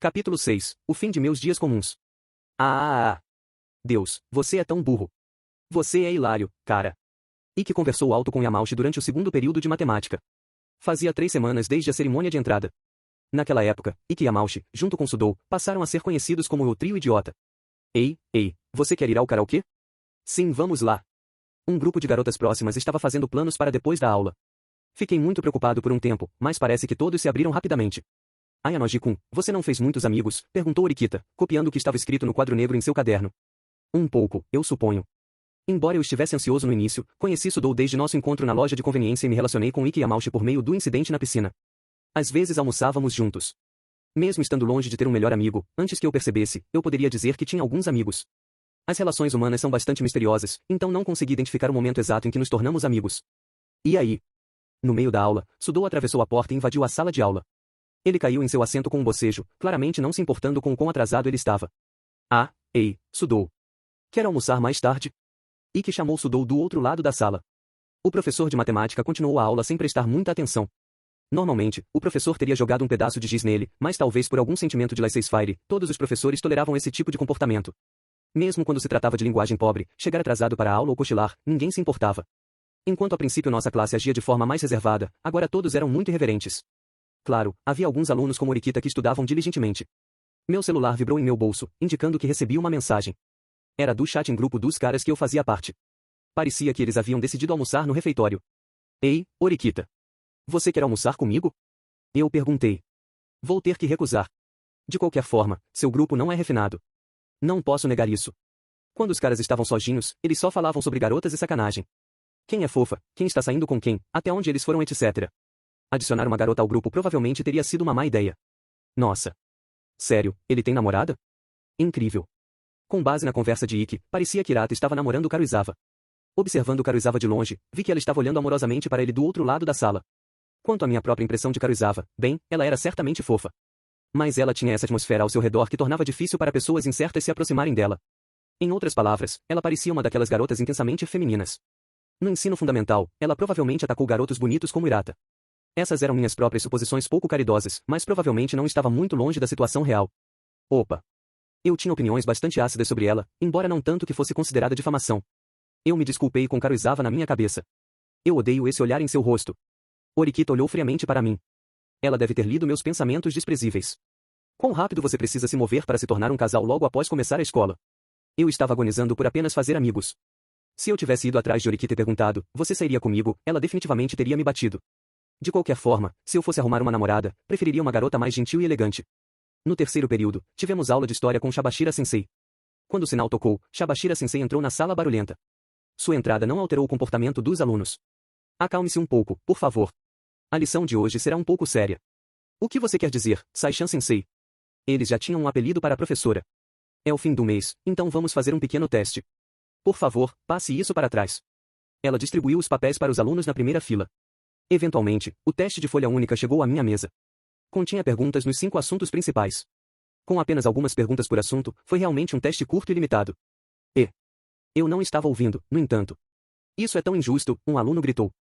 Capítulo 6. O fim de meus dias comuns. Deus, você é tão burro. Você é hilário, cara. Ikki conversou alto com Yamauchi durante o segundo período de matemática. Fazia 3 semanas desde a cerimônia de entrada. Naquela época, Ikki e Yamauchi, junto com Sudou, passaram a ser conhecidos como o trio idiota. Ei, você quer ir ao karaokê? Sim, vamos lá. Um grupo de garotas próximas estava fazendo planos para depois da aula. Fiquei muito preocupado por um tempo, mas parece que todos se abriram rapidamente. Ayanoji-kun, você não fez muitos amigos? Perguntou Orikita, copiando o que estava escrito no quadro negro em seu caderno. Um pouco, eu suponho. Embora eu estivesse ansioso no início, conheci Sudou desde nosso encontro na loja de conveniência e me relacionei com Ikki Yamauchi por meio do incidente na piscina. Às vezes almoçávamos juntos. Mesmo estando longe de ter um melhor amigo, antes que eu percebesse, eu poderia dizer que tinha alguns amigos. As relações humanas são bastante misteriosas, então não consegui identificar o momento exato em que nos tornamos amigos. E aí? No meio da aula, Sudou atravessou a porta e invadiu a sala de aula. Ele caiu em seu assento com um bocejo, claramente não se importando com o quão atrasado ele estava. Ei, Sudou. Quer almoçar mais tarde? Ikki chamou Sudou do outro lado da sala. O professor de matemática continuou a aula sem prestar muita atenção. Normalmente, o professor teria jogado um pedaço de giz nele, mas talvez por algum sentimento de laissez-faire, todos os professores toleravam esse tipo de comportamento. Mesmo quando se tratava de linguagem pobre, chegar atrasado para a aula ou cochilar, ninguém se importava. Enquanto a princípio nossa classe agia de forma mais reservada, agora todos eram muito irreverentes. Claro, havia alguns alunos como Orikita que estudavam diligentemente. Meu celular vibrou em meu bolso, indicando que recebi uma mensagem. Era do chat em grupo dos caras que eu fazia parte. Parecia que eles haviam decidido almoçar no refeitório. Ei, Orikita. Você quer almoçar comigo? Eu perguntei. Vou ter que recusar. De qualquer forma, seu grupo não é refinado. Não posso negar isso. Quando os caras estavam sozinhos, eles só falavam sobre garotas e sacanagem. Quem é fofa, quem está saindo com quem, até onde eles foram, etc. Adicionar uma garota ao grupo provavelmente teria sido uma má ideia. Nossa. Sério, ele tem namorada? Incrível. Com base na conversa de Ikki, parecia que Hirata estava namorando Karuizawa. Observando Karuizawa de longe, vi que ela estava olhando amorosamente para ele do outro lado da sala. Quanto à minha própria impressão de Karuizawa, bem, ela era certamente fofa. Mas ela tinha essa atmosfera ao seu redor que tornava difícil para pessoas incertas se aproximarem dela. Em outras palavras, ela parecia uma daquelas garotas intensamente femininas. No ensino fundamental, ela provavelmente atacou garotos bonitos como Hirata. Essas eram minhas próprias suposições pouco caridosas, mas provavelmente não estava muito longe da situação real. Opa! Eu tinha opiniões bastante ácidas sobre ela, embora não tanto que fosse considerada difamação. Eu me desculpei com Karuizawa na minha cabeça. Eu odeio esse olhar em seu rosto. Orikita olhou friamente para mim. Ela deve ter lido meus pensamentos desprezíveis. Quão rápido você precisa se mover para se tornar um casal logo após começar a escola? Eu estava agonizando por apenas fazer amigos. Se eu tivesse ido atrás de Orikita e perguntado, você sairia comigo, ela definitivamente teria me batido. De qualquer forma, se eu fosse arrumar uma namorada, preferiria uma garota mais gentil e elegante. No terceiro período, tivemos aula de história com Shabashira-sensei. Quando o sinal tocou, Shabashira-sensei entrou na sala barulhenta. Sua entrada não alterou o comportamento dos alunos. Acalme-se um pouco, por favor. A lição de hoje será um pouco séria. O que você quer dizer, Saishan-sensei? Eles já tinham um apelido para a professora. É o fim do mês, então vamos fazer um pequeno teste. Por favor, passe isso para trás. Ela distribuiu os papéis para os alunos na primeira fila. Eventualmente, o teste de folha única chegou à minha mesa. Continha perguntas nos 5 assuntos principais. Com apenas algumas perguntas por assunto, foi realmente um teste curto e limitado. Eu não estava ouvindo, no entanto. Isso é tão injusto, um aluno gritou.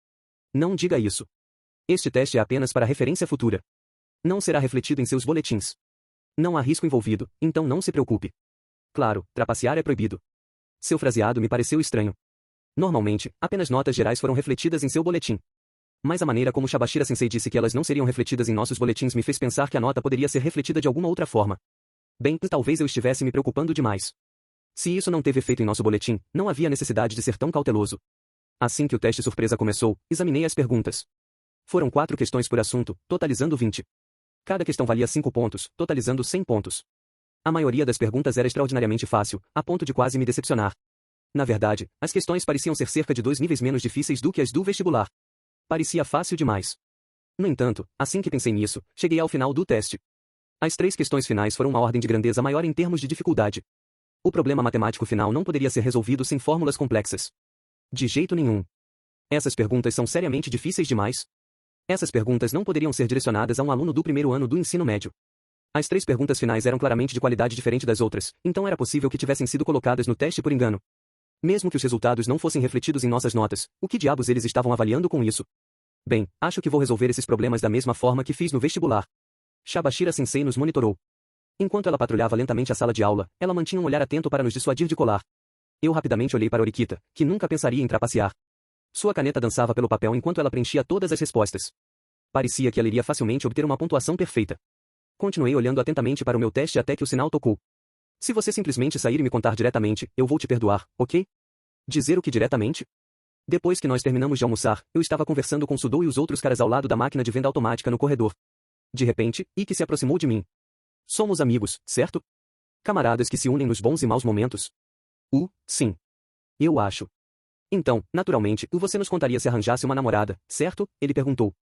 Não diga isso. Este teste é apenas para referência futura. Não será refletido em seus boletins. Não há risco envolvido, então não se preocupe. Claro, trapacear é proibido. Seu fraseado me pareceu estranho. Normalmente, apenas notas gerais foram refletidas em seu boletim. Mas a maneira como Shabashira-sensei disse que elas não seriam refletidas em nossos boletins me fez pensar que a nota poderia ser refletida de alguma outra forma. Bem, talvez eu estivesse me preocupando demais. Se isso não teve efeito em nosso boletim, não havia necessidade de ser tão cauteloso. Assim que o teste surpresa começou, examinei as perguntas. Foram 4 questões por assunto, totalizando 20. Cada questão valia 5 pontos, totalizando 100 pontos. A maioria das perguntas era extraordinariamente fácil, a ponto de quase me decepcionar. Na verdade, as questões pareciam ser cerca de 2 níveis menos difíceis do que as do vestibular. Parecia fácil demais. No entanto, assim que pensei nisso, cheguei ao final do teste. As 3 questões finais foram uma ordem de grandeza maior em termos de dificuldade. O problema matemático final não poderia ser resolvido sem fórmulas complexas. De jeito nenhum. Essas perguntas são seriamente difíceis demais. Essas perguntas não poderiam ser direcionadas a um aluno do primeiro ano do ensino médio. As 3 perguntas finais eram claramente de qualidade diferente das outras, então era possível que tivessem sido colocadas no teste por engano. Mesmo que os resultados não fossem refletidos em nossas notas, o que diabos eles estavam avaliando com isso? Bem, acho que vou resolver esses problemas da mesma forma que fiz no vestibular. Shabashira-sensei nos monitorou. Enquanto ela patrulhava lentamente a sala de aula, ela mantinha um olhar atento para nos dissuadir de colar. Eu rapidamente olhei para Orikita, que nunca pensaria em trapacear. Sua caneta dançava pelo papel enquanto ela preenchia todas as respostas. Parecia que ela iria facilmente obter uma pontuação perfeita. Continuei olhando atentamente para o meu teste até que o sinal tocou. Se você simplesmente sair e me contar diretamente, eu vou te perdoar, ok? Dizer o que diretamente? Depois que nós terminamos de almoçar, eu estava conversando com Sudou e os outros caras ao lado da máquina de venda automática no corredor. De repente, Ikki se aproximou de mim. Somos amigos, certo? Camaradas que se unem nos bons e maus momentos? Sim. Eu acho. Então, naturalmente, você nos contaria se arranjasse uma namorada, certo? Ele perguntou.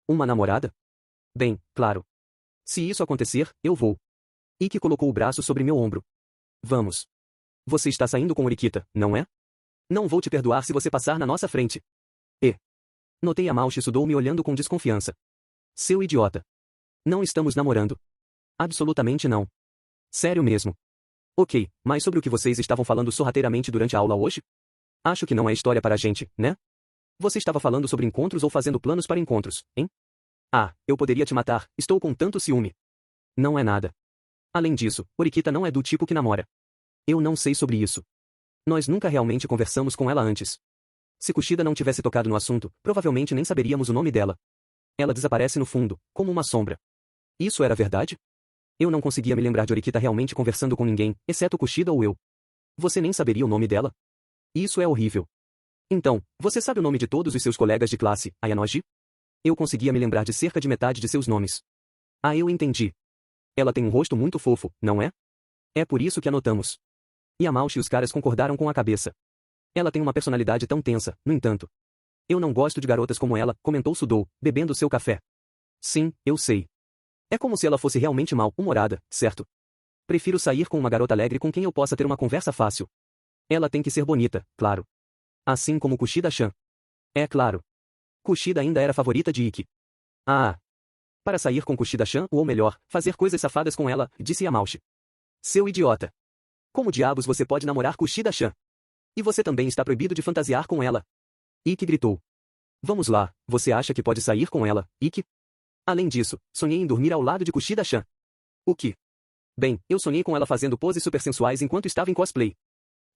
Uma namorada? Bem, claro. Se isso acontecer, eu vou. Ikki colocou o braço sobre meu ombro. Vamos. Você está saindo com Orikita, não é? Não vou te perdoar se você passar na nossa frente. Notei a Mauchi Sudou me olhando com desconfiança. Seu idiota. Não estamos namorando. Absolutamente não. Sério mesmo. Ok, mas sobre o que vocês estavam falando sorrateiramente durante a aula hoje? Acho que não é história para a gente, né? Você estava falando sobre encontros ou fazendo planos para encontros, hein? Ah, eu poderia te matar, estou com tanto ciúme. Não é nada. Além disso, Orikita não é do tipo que namora. Eu não sei sobre isso. Nós nunca realmente conversamos com ela antes. Se Kushida não tivesse tocado no assunto, provavelmente nem saberíamos o nome dela. Ela desaparece no fundo, como uma sombra. Isso era verdade? Eu não conseguia me lembrar de Orikita realmente conversando com ninguém, exceto Kushida ou eu. Você nem saberia o nome dela? Isso é horrível. Então, você sabe o nome de todos os seus colegas de classe, Ayanoji? Eu conseguia me lembrar de cerca de metade de seus nomes. Ah, eu entendi. Ela tem um rosto muito fofo, não é? É por isso que anotamos. Yamauchi e os caras concordaram com a cabeça. Ela tem uma personalidade tão tensa, no entanto. Eu não gosto de garotas como ela, comentou Sudou, bebendo seu café. Sim, eu sei. É como se ela fosse realmente mal-humorada, certo? Prefiro sair com uma garota alegre com quem eu possa ter uma conversa fácil. Ela tem que ser bonita, claro. Assim como Kushida-chan. É claro. Kushida ainda era a favorita de Ikki. Ah. Para sair com Kushida-chan, ou melhor, fazer coisas safadas com ela, disse Yamauchi. Seu idiota. Como diabos você pode namorar Kushida-chan? E você também está proibido de fantasiar com ela. Ikki gritou. Vamos lá, você acha que pode sair com ela, Ikki? Além disso, sonhei em dormir ao lado de Kushida-chan. O que? Bem, eu sonhei com ela fazendo poses super sensuais enquanto estava em cosplay.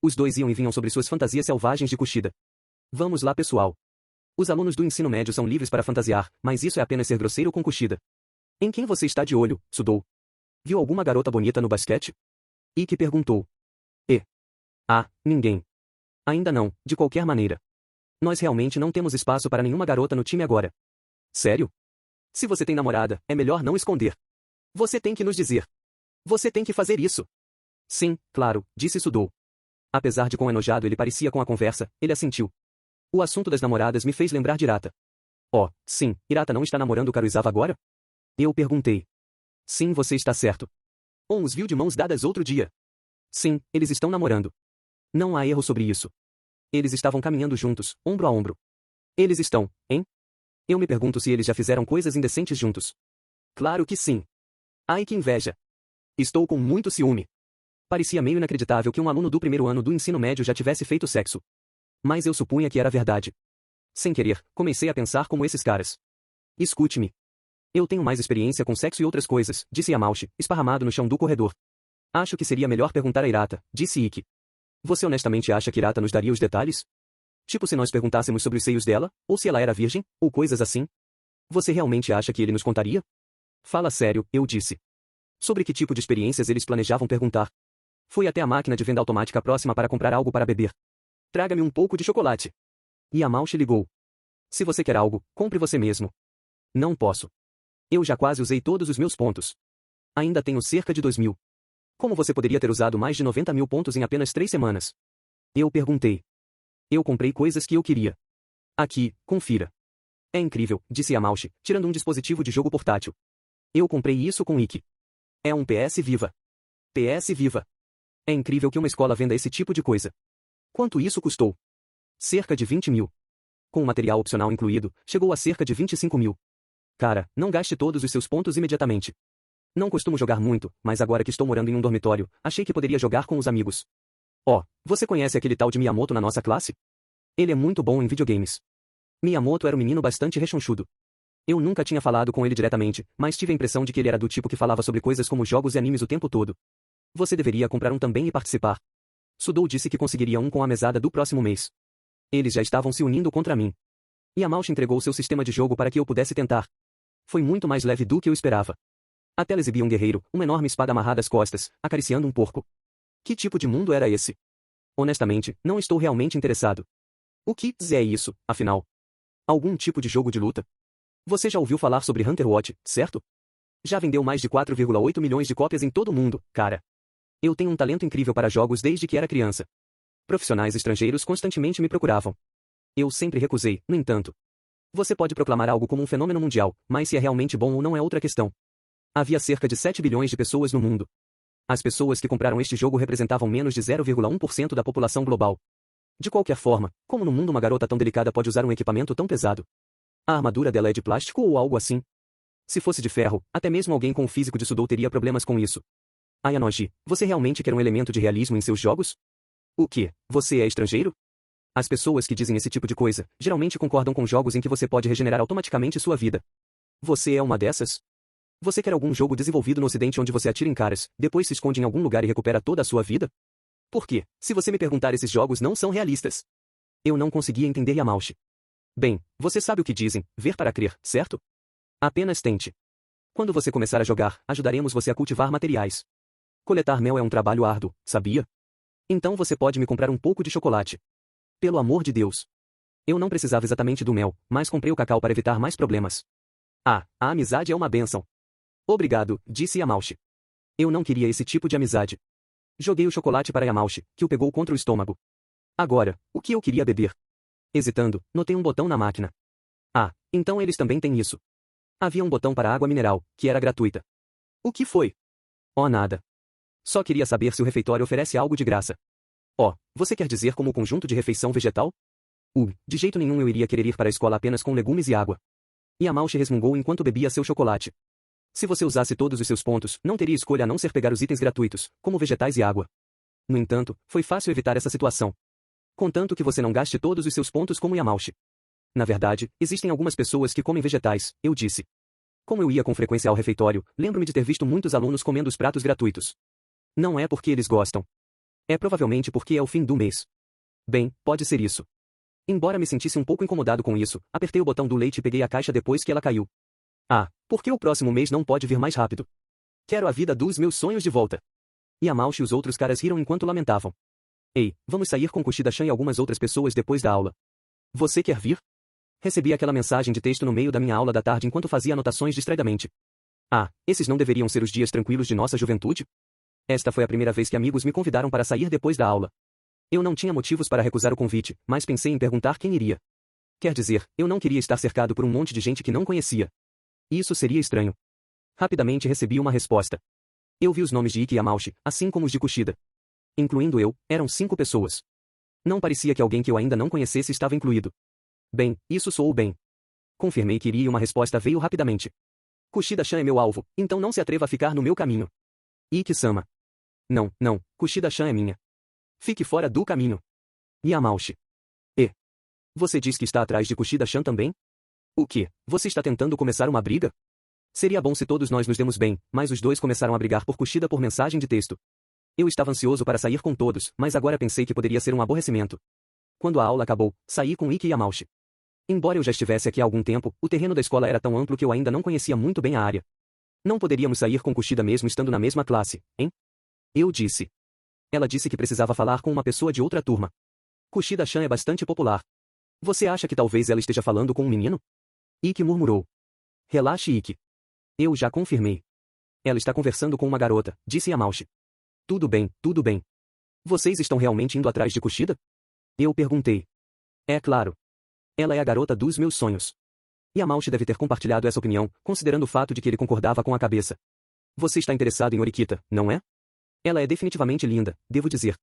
Os dois iam e vinham sobre suas fantasias selvagens de Kushida. Vamos lá, pessoal. Os alunos do ensino médio são livres para fantasiar, mas isso é apenas ser grosseiro com Kushida. Em quem você está de olho, Sudou? Viu alguma garota bonita no basquete? Ikki perguntou. Ninguém. Ainda não, de qualquer maneira. Nós realmente não temos espaço para nenhuma garota no time agora. Sério? Se você tem namorada, é melhor não esconder. Você tem que nos dizer. Você tem que fazer isso. Sim, claro, disse Sudou. Apesar de quão enojado ele parecia com a conversa, ele assentiu. O assunto das namoradas me fez lembrar de Hirata. Oh, sim, Hirata não está namorando Karuizawa agora? Eu perguntei. Sim, você está certo. On os viu de mãos dadas outro dia. Sim, eles estão namorando. Não há erro sobre isso. Eles estavam caminhando juntos, ombro a ombro. Eles estão, hein? Eu me pergunto se eles já fizeram coisas indecentes juntos. Claro que sim. Ai que inveja. Estou com muito ciúme. Parecia meio inacreditável que um aluno do primeiro ano do ensino médio já tivesse feito sexo. Mas eu supunha que era verdade. Sem querer, comecei a pensar como esses caras. Escute-me. Eu tenho mais experiência com sexo e outras coisas, disse Yamauchi, esparramado no chão do corredor. Acho que seria melhor perguntar a Hirata, disse Ikki. Você honestamente acha que Hirata nos daria os detalhes? Tipo se nós perguntássemos sobre os seios dela, ou se ela era virgem, ou coisas assim? Você realmente acha que ele nos contaria? Fala sério, eu disse. Sobre que tipo de experiências eles planejavam perguntar? Fui até a máquina de venda automática próxima para comprar algo para beber. Traga-me um pouco de chocolate. Yamauchi ligou. Se você quer algo, compre você mesmo. Não posso. Eu já quase usei todos os meus pontos. Ainda tenho cerca de 2.000. Como você poderia ter usado mais de 90.000 pontos em apenas 3 semanas? Eu perguntei. Eu comprei coisas que eu queria. Aqui, confira. É incrível, disse Yamauchi, tirando um dispositivo de jogo portátil. Eu comprei isso com Ikki. É um PS Viva. PS Viva. É incrível que uma escola venda esse tipo de coisa. Quanto isso custou? Cerca de 20.000. Com o material opcional incluído, chegou a cerca de 25.000. Cara, não gaste todos os seus pontos imediatamente. Não costumo jogar muito, mas agora que estou morando em um dormitório, achei que poderia jogar com os amigos. Oh, você conhece aquele tal de Miyamoto na nossa classe? Ele é muito bom em videogames. Miyamoto era um menino bastante rechonchudo. Eu nunca tinha falado com ele diretamente, mas tive a impressão de que ele era do tipo que falava sobre coisas como jogos e animes o tempo todo. Você deveria comprar um também e participar. Sudou disse que conseguiria um com a mesada do próximo mês. Eles já estavam se unindo contra mim. Yamauchi entregou seu sistema de jogo para que eu pudesse tentar. Foi muito mais leve do que eu esperava. A tela exibia um guerreiro, uma enorme espada amarrada às costas, acariciando um porco. Que tipo de mundo era esse? Honestamente, não estou realmente interessado. O que é isso, afinal? Algum tipo de jogo de luta? Você já ouviu falar sobre Hunter Watch, certo? Já vendeu mais de 4,8 milhões de cópias em todo o mundo, cara. Eu tenho um talento incrível para jogos desde que era criança. Profissionais estrangeiros constantemente me procuravam. Eu sempre recusei, no entanto. Você pode proclamar algo como um fenômeno mundial, mas se é realmente bom ou não é outra questão. Havia cerca de 7 bilhões de pessoas no mundo. As pessoas que compraram este jogo representavam menos de 0,1% da população global. De qualquer forma, como no mundo uma garota tão delicada pode usar um equipamento tão pesado? A armadura dela é de plástico ou algo assim? Se fosse de ferro, até mesmo alguém com o físico de Sudou teria problemas com isso. Ayanoji, você realmente quer um elemento de realismo em seus jogos? O quê? Você é estrangeiro? As pessoas que dizem esse tipo de coisa, geralmente concordam com jogos em que você pode regenerar automaticamente sua vida. Você é uma dessas? Você quer algum jogo desenvolvido no ocidente onde você atira em caras, depois se esconde em algum lugar e recupera toda a sua vida? Por quê? Se você me perguntar, esses jogos não são realistas. Eu não conseguia entender Yamauchi. Bem, você sabe o que dizem, ver para crer, certo? Apenas tente. Quando você começar a jogar, ajudaremos você a cultivar materiais. Coletar mel é um trabalho árduo, sabia? Então você pode me comprar um pouco de chocolate. Pelo amor de Deus. Eu não precisava exatamente do mel, mas comprei o cacau para evitar mais problemas. Ah, a amizade é uma bênção. Obrigado, disse Yamauchi. Eu não queria esse tipo de amizade. Joguei o chocolate para Yamauchi, que o pegou contra o estômago. Agora, o que eu queria beber? Hesitando, notei um botão na máquina. Ah, então eles também têm isso. Havia um botão para água mineral, que era gratuita. O que foi? Oh, nada. Só queria saber se o refeitório oferece algo de graça. Oh, você quer dizer como o conjunto de refeição vegetal? De jeito nenhum eu iria querer ir para a escola apenas com legumes e água. Yamauchi resmungou enquanto bebia seu chocolate. Se você usasse todos os seus pontos, não teria escolha a não ser pegar os itens gratuitos, como vegetais e água. No entanto, foi fácil evitar essa situação. Contanto que você não gaste todos os seus pontos como Yamauchi. Na verdade, existem algumas pessoas que comem vegetais, eu disse. Como eu ia com frequência ao refeitório, lembro-me de ter visto muitos alunos comendo os pratos gratuitos. Não é porque eles gostam. É provavelmente porque é o fim do mês. Bem, pode ser isso. Embora me sentisse um pouco incomodado com isso, apertei o botão do leite e peguei a caixa depois que ela caiu. Ah, por que o próximo mês não pode vir mais rápido? Quero a vida dos meus sonhos de volta. Yamauchi e os outros caras riram enquanto lamentavam. Ei, vamos sair com Kushida-chan e algumas outras pessoas depois da aula. Você quer vir? Recebi aquela mensagem de texto no meio da minha aula da tarde enquanto fazia anotações distraidamente. Ah, esses não deveriam ser os dias tranquilos de nossa juventude? Esta foi a primeira vez que amigos me convidaram para sair depois da aula. Eu não tinha motivos para recusar o convite, mas pensei em perguntar quem iria. Quer dizer, eu não queria estar cercado por um monte de gente que não conhecia. Isso seria estranho. Rapidamente recebi uma resposta. Eu vi os nomes de Ikki e Yamauchi, assim como os de Kushida. Incluindo eu, eram 5 pessoas. Não parecia que alguém que eu ainda não conhecesse estava incluído. Bem, isso soou bem. Confirmei que iria e uma resposta veio rapidamente. Kushida-chan é meu alvo, então não se atreva a ficar no meu caminho. Ikki-sama. Não, não, Kushida-chan é minha. Fique fora do caminho. Yamauchi. E? Você diz que está atrás de Kushida-chan também? O quê? Você está tentando começar uma briga? Seria bom se todos nós nos demos bem, mas os dois começaram a brigar por Kushida por mensagem de texto. Eu estava ansioso para sair com todos, mas agora pensei que poderia ser um aborrecimento. Quando a aula acabou, saí com Ikki e Yamauchi. Embora eu já estivesse aqui há algum tempo, o terreno da escola era tão amplo que eu ainda não conhecia muito bem a área. Não poderíamos sair com Kushida mesmo estando na mesma classe, hein? Eu disse. Ela disse que precisava falar com uma pessoa de outra turma. Kushida-chan é bastante popular. Você acha que talvez ela esteja falando com um menino? Ikki murmurou. Relaxe, Ikki. Eu já confirmei. Ela está conversando com uma garota, disse Yamauchi. Tudo bem, tudo bem. Vocês estão realmente indo atrás de Kushida? Eu perguntei. É claro. Ela é a garota dos meus sonhos. Yamauchi deve ter compartilhado essa opinião, considerando o fato de que ele concordava com a cabeça. Você está interessado em Orikita, não é? Ela é definitivamente linda, devo dizer.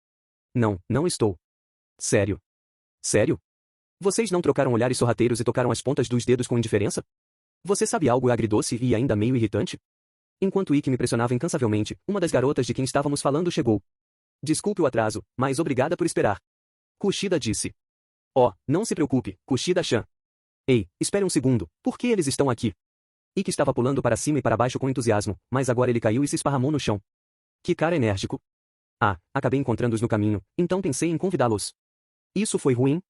Não, não estou. Sério. Sério? Vocês não trocaram olhares sorrateiros e tocaram as pontas dos dedos com indiferença? Você sabe algo agridoce e ainda meio irritante? Enquanto Ikki me pressionava incansavelmente, uma das garotas de quem estávamos falando chegou. Desculpe o atraso, mas obrigada por esperar. Kushida disse. Oh, não se preocupe, Kushida-chan. Ei, espere um segundo, por que eles estão aqui? Ikki estava pulando para cima e para baixo com entusiasmo, mas agora ele caiu e se esparramou no chão. Que cara enérgico. Ah, acabei encontrando-os no caminho, então pensei em convidá-los. Isso foi ruim?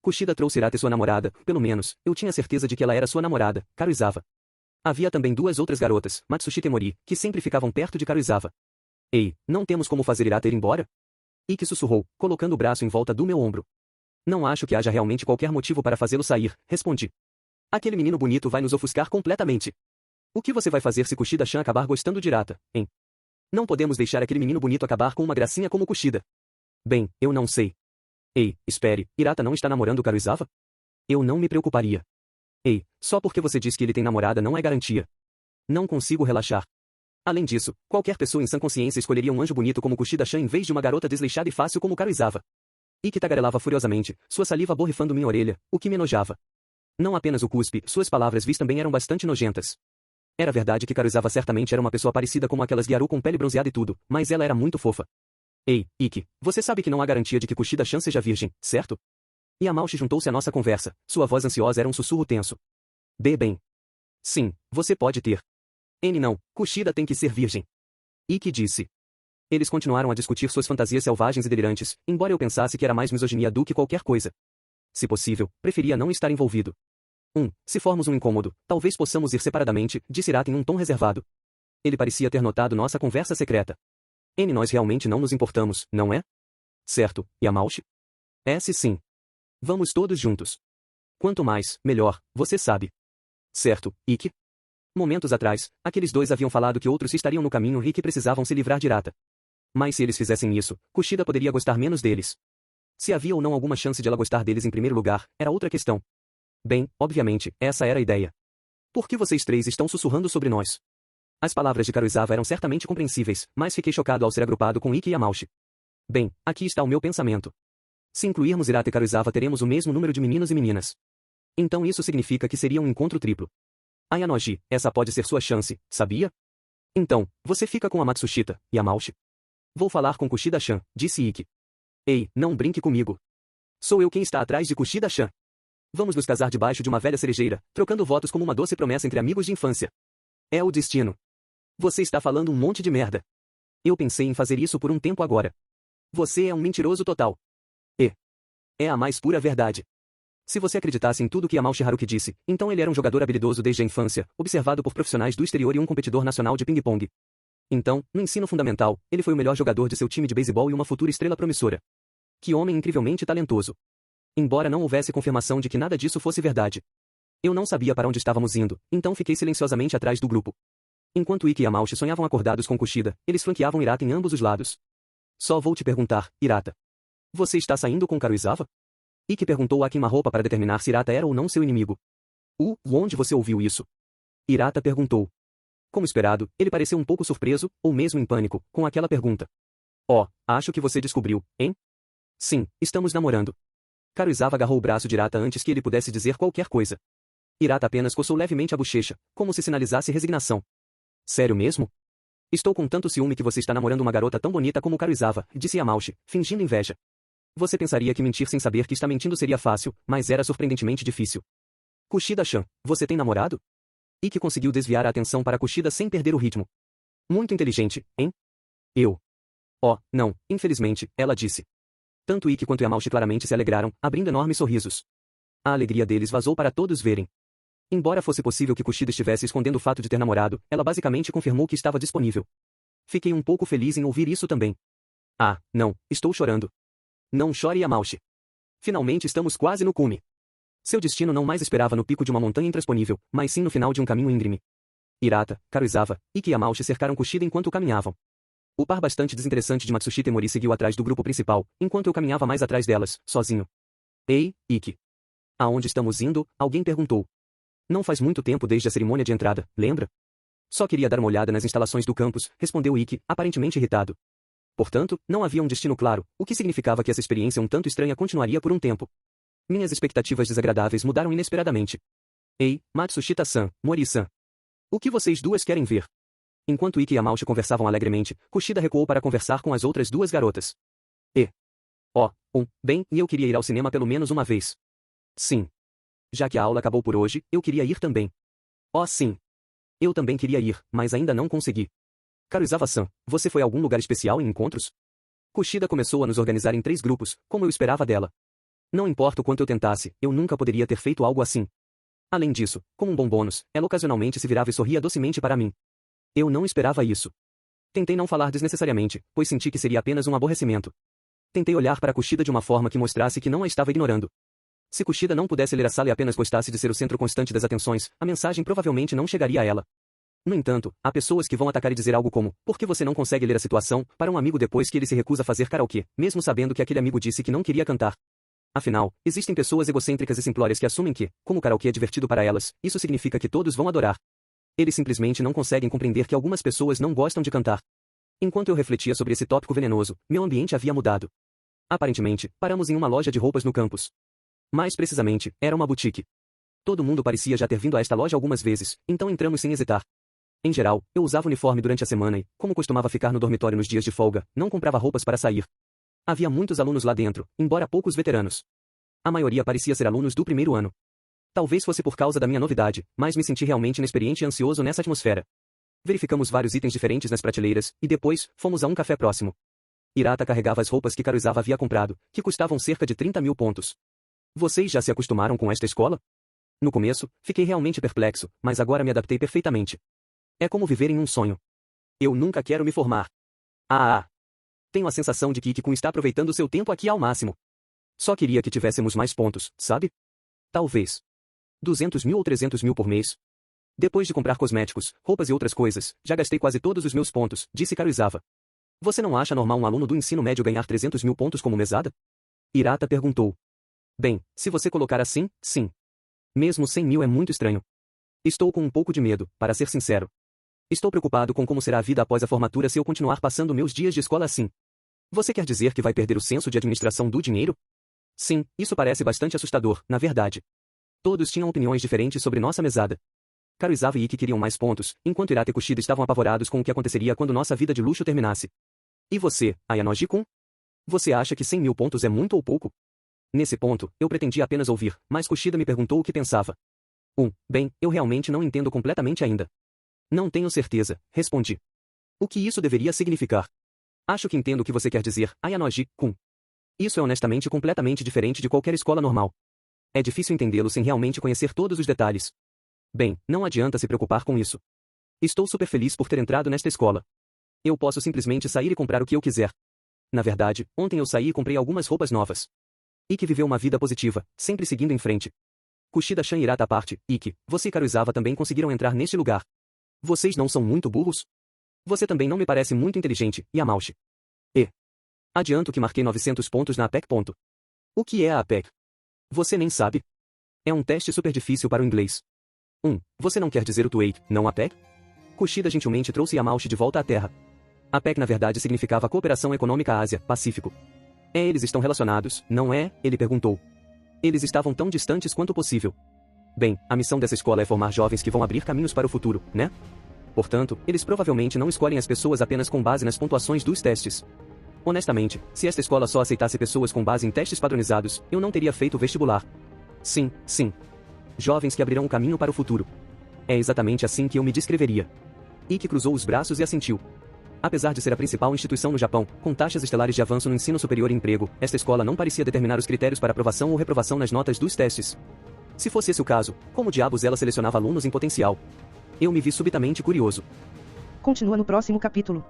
Kushida trouxe Hirata e sua namorada, pelo menos, eu tinha certeza de que ela era sua namorada, Karuizawa. Havia também duas outras garotas, Matsushita e Mori, que sempre ficavam perto de Karuizawa. Ei, não temos como fazer Hirata ir embora? Ikki sussurrou, colocando o braço em volta do meu ombro. Não acho que haja realmente qualquer motivo para fazê-lo sair, respondi. Aquele menino bonito vai nos ofuscar completamente. O que você vai fazer se Kushida-chan acabar gostando de Hirata, hein? Não podemos deixar aquele menino bonito acabar com uma gracinha como Kushida. Bem, eu não sei. Ei, espere, Hirata não está namorando Karuizawa? Eu não me preocuparia. Ei, só porque você diz que ele tem namorada não é garantia. Não consigo relaxar. Além disso, qualquer pessoa em sã consciência escolheria um anjo bonito como Kushida-chan em vez de uma garota desleixada e fácil como Karuizawa. Ikki tagarelava furiosamente, sua saliva borrifando minha orelha, o que me enojava. Não apenas o cuspe, suas palavras também eram bastante nojentas. Era verdade que Karuizawa certamente era uma pessoa parecida com aquelas Gyaru com pele bronzeada e tudo, mas ela era muito fofa. Ei, Ikki, você sabe que não há garantia de que Kushida-chan seja virgem, certo? Yamauchi juntou-se à nossa conversa, sua voz ansiosa era um sussurro tenso. Bem. Sim, você pode ter. N não, Kushida tem que ser virgem. Ikki disse. Eles continuaram a discutir suas fantasias selvagens e delirantes, embora eu pensasse que era mais misoginia do que qualquer coisa. Se possível, preferia não estar envolvido. Se formos um incômodo, talvez possamos ir separadamente, disse Hirata em um tom reservado. Ele parecia ter notado nossa conversa secreta. Nós realmente não nos importamos, não é? Certo, Yamauchi? Sim. Vamos todos juntos. Quanto mais, melhor, você sabe. Certo, Ikki? Momentos atrás, aqueles dois haviam falado que outros estariam no caminho e que precisavam se livrar de Hirata. Mas se eles fizessem isso, Kushida poderia gostar menos deles. Se havia ou não alguma chance de ela gostar deles em primeiro lugar, era outra questão. Bem, obviamente, essa era a ideia. Por que vocês três estão sussurrando sobre nós? As palavras de Karuizawa eram certamente compreensíveis, mas fiquei chocado ao ser agrupado com Ikki e Yamauchi. Bem, aqui está o meu pensamento. Se incluirmos Hirata e Karuizawa teremos o mesmo número de meninos e meninas. Então isso significa que seria um encontro triplo. Ayanoji, essa pode ser sua chance, sabia? Então, você fica com a Matsushita, Yamauchi. Vou falar com Kushida-chan, disse Ikki. Ei, não brinque comigo. Sou eu quem está atrás de Kushida-chan. Vamos nos casar debaixo de uma velha cerejeira, trocando votos como uma doce promessa entre amigos de infância. É o destino. Você está falando um monte de merda. Eu pensei em fazer isso por um tempo agora. Você é um mentiroso total. É a mais pura verdade. Se você acreditasse em tudo que Yamauchi Haruki disse, então ele era um jogador habilidoso desde a infância, observado por profissionais do exterior e um competidor nacional de ping-pong. Então, no ensino fundamental, ele foi o melhor jogador de seu time de beisebol e uma futura estrela promissora. Que homem incrivelmente talentoso. Embora não houvesse confirmação de que nada disso fosse verdade. Eu não sabia para onde estávamos indo, então fiquei silenciosamente atrás do grupo. Enquanto Ikki e Yamauchi sonhavam acordados com Kushida, eles flanqueavam Hirata em ambos os lados. Só vou te perguntar, Hirata. Você está saindo com Karuizawa? Ikki perguntou a queima-roupa para determinar se Hirata era ou não seu inimigo. Onde você ouviu isso? Hirata perguntou. Como esperado, ele pareceu um pouco surpreso, ou mesmo em pânico, com aquela pergunta. Acho que você descobriu, hein? Sim, estamos namorando. Karuizawa agarrou o braço de Hirata antes que ele pudesse dizer qualquer coisa. Hirata apenas coçou levemente a bochecha, como se sinalizasse resignação. Sério mesmo? Estou com tanto ciúme que você está namorando uma garota tão bonita como Karuizawa, disse Yamauchi, fingindo inveja. Você pensaria que mentir sem saber que está mentindo seria fácil, mas era surpreendentemente difícil. Kushida-chan, você tem namorado? Ikki conseguiu desviar a atenção para Kushida sem perder o ritmo. Muito inteligente, hein? Eu. Não, infelizmente, ela disse. Tanto Ikki quanto Yamauchi claramente se alegraram, abrindo enormes sorrisos. A alegria deles vazou para todos verem. Embora fosse possível que Kushida estivesse escondendo o fato de ter namorado, ela basicamente confirmou que estava disponível. Fiquei um pouco feliz em ouvir isso também. Não, estou chorando. Não chore, Yamauchi. Finalmente estamos quase no cume. Seu destino não mais esperava no pico de uma montanha intransponível, mas sim no final de um caminho íngreme. Hirata, Karuizawa, Ikki e Yamauchi cercaram Kushida enquanto caminhavam. O par bastante desinteressante de Matsushita e Mori seguiu atrás do grupo principal, enquanto eu caminhava mais atrás delas, sozinho. Ei, Ikki. Aonde estamos indo? Alguém perguntou. Não faz muito tempo desde a cerimônia de entrada, lembra? Só queria dar uma olhada nas instalações do campus, respondeu Ikki, aparentemente irritado. Portanto, não havia um destino claro, o que significava que essa experiência um tanto estranha continuaria por um tempo. Minhas expectativas desagradáveis mudaram inesperadamente. Ei, Matsushita-san, Mori-san. O que vocês duas querem ver? Enquanto Ikki e Yamauchi conversavam alegremente, Kushida recuou para conversar com as outras duas garotas. Bem, e eu queria ir ao cinema pelo menos uma vez. Sim. Já que a aula acabou por hoje, eu queria ir também. Oh sim. Eu também queria ir, mas ainda não consegui. Karuizawa-san, você foi a algum lugar especial em encontros? Kushida começou a nos organizar em 3 grupos, como eu esperava dela. Não importa o quanto eu tentasse, eu nunca poderia ter feito algo assim. Além disso, como um bom bônus, ela ocasionalmente se virava e sorria docemente para mim. Eu não esperava isso. Tentei não falar desnecessariamente, pois senti que seria apenas um aborrecimento. Tentei olhar para Kushida de uma forma que mostrasse que não a estava ignorando. Se Kushida não pudesse ler a sala e apenas gostasse de ser o centro constante das atenções, a mensagem provavelmente não chegaria a ela. No entanto, há pessoas que vão atacar e dizer algo como, por que você não consegue ler a situação, para um amigo depois que ele se recusa a fazer karaokê, mesmo sabendo que aquele amigo disse que não queria cantar. Afinal, existem pessoas egocêntricas e simplórias que assumem que, como o karaokê é divertido para elas, isso significa que todos vão adorar. Eles simplesmente não conseguem compreender que algumas pessoas não gostam de cantar. Enquanto eu refletia sobre esse tópico venenoso, meu ambiente havia mudado. Aparentemente, paramos em uma loja de roupas no campus. Mais precisamente, era uma boutique. Todo mundo parecia já ter vindo a esta loja algumas vezes, então entramos sem hesitar. Em geral, eu usava uniforme durante a semana e, como costumava ficar no dormitório nos dias de folga, não comprava roupas para sair. Havia muitos alunos lá dentro, embora poucos veteranos. A maioria parecia ser alunos do primeiro ano. Talvez fosse por causa da minha novidade, mas me senti realmente inexperiente e ansioso nessa atmosfera. Verificamos vários itens diferentes nas prateleiras, e depois, fomos a um café próximo. Hirata carregava as roupas que Karuizawa havia comprado, que custavam cerca de 30 mil pontos. Vocês já se acostumaram com esta escola? No começo, fiquei realmente perplexo, mas agora me adaptei perfeitamente. É como viver em um sonho. Eu nunca quero me formar. Tenho a sensação de que Ikki-kun está aproveitando seu tempo aqui ao máximo. Só queria que tivéssemos mais pontos, sabe? Talvez 200 mil ou 300 mil por mês. Depois de comprar cosméticos, roupas e outras coisas, já gastei quase todos os meus pontos, disse Karuizawa. Você não acha normal um aluno do ensino médio ganhar 300 mil pontos como mesada? Hirata perguntou. Bem, se você colocar assim, sim. Mesmo 100 mil é muito estranho. Estou com um pouco de medo, para ser sincero. Estou preocupado com como será a vida após a formatura se eu continuar passando meus dias de escola assim. Você quer dizer que vai perder o senso de administração do dinheiro? Sim, isso parece bastante assustador, na verdade. Todos tinham opiniões diferentes sobre nossa mesada. Karuizawa e Ikki queriam mais pontos, enquanto Hirata e Kushida estavam apavorados com o que aconteceria quando nossa vida de luxo terminasse. E você, Ayanoji-kun? Você acha que 100 mil pontos é muito ou pouco? Nesse ponto, eu pretendia apenas ouvir, mas Kushida me perguntou o que pensava. Bem, eu realmente não entendo completamente ainda. Não tenho certeza, respondi. O que isso deveria significar? Acho que entendo o que você quer dizer, Ayanoji-kun. Isso é honestamente completamente diferente de qualquer escola normal. É difícil entendê-lo sem realmente conhecer todos os detalhes. Bem, não adianta se preocupar com isso. Estou super feliz por ter entrado nesta escola. Eu posso simplesmente sair e comprar o que eu quiser. Na verdade, ontem eu saí e comprei algumas roupas novas. Ikki viveu uma vida positiva, sempre seguindo em frente. Kushida-chan e Hirata à parte, Ikki, você e Karuizawa também conseguiram entrar neste lugar. Vocês não são muito burros? Você também não me parece muito inteligente, Yamauchi. Adianto que marquei 900 pontos na APEC. O que é a APEC? Você nem sabe. É um teste super difícil para o inglês. Você não quer dizer o TOEIC, não a APEC? Kushida gentilmente trouxe Yamauchi de volta à Terra. APEC na verdade significava Cooperação Econômica Ásia-Pacífico. Eles estão relacionados, não é? Ele perguntou. Eles estavam tão distantes quanto possível. Bem, a missão dessa escola é formar jovens que vão abrir caminhos para o futuro, né? Portanto, eles provavelmente não escolhem as pessoas apenas com base nas pontuações dos testes. Honestamente, se esta escola só aceitasse pessoas com base em testes padronizados, eu não teria feito o vestibular. Sim. Jovens que abrirão o caminho para o futuro. É exatamente assim que eu me descreveria. Ikki cruzou os braços e assentiu. Apesar de ser a principal instituição no Japão, com taxas estelares de avanço no ensino superior e emprego, esta escola não parecia determinar os critérios para aprovação ou reprovação nas notas dos testes. Se fosse esse o caso, como diabos ela selecionava alunos em potencial? Eu me vi subitamente curioso. Continua no próximo capítulo.